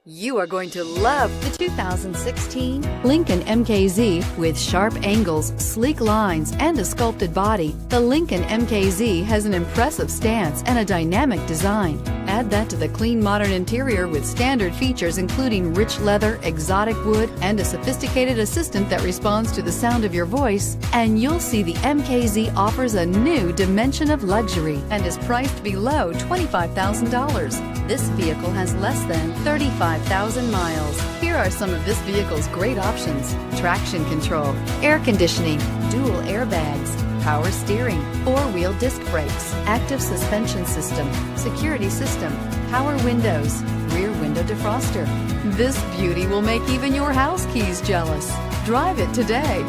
You are going to love the 2016 Lincoln MKZ. With sharp angles, sleek lines, and a sculpted body, the Lincoln MKZ has an impressive stance and a dynamic design. Add that to the clean, modern interior with standard features including rich leather, exotic wood, and a sophisticated assistant that responds to the sound of your voice, and you'll see the MKZ offers a new dimension of luxury and is priced below $25,000. This vehicle has less than 35,000 miles. Here are some of this vehicle's great options: traction control, air conditioning, dual airbags, power steering, four-wheel disc brakes, active suspension system, security system, power windows, rear window defroster. This beauty will make even your house keys jealous. Drive it today.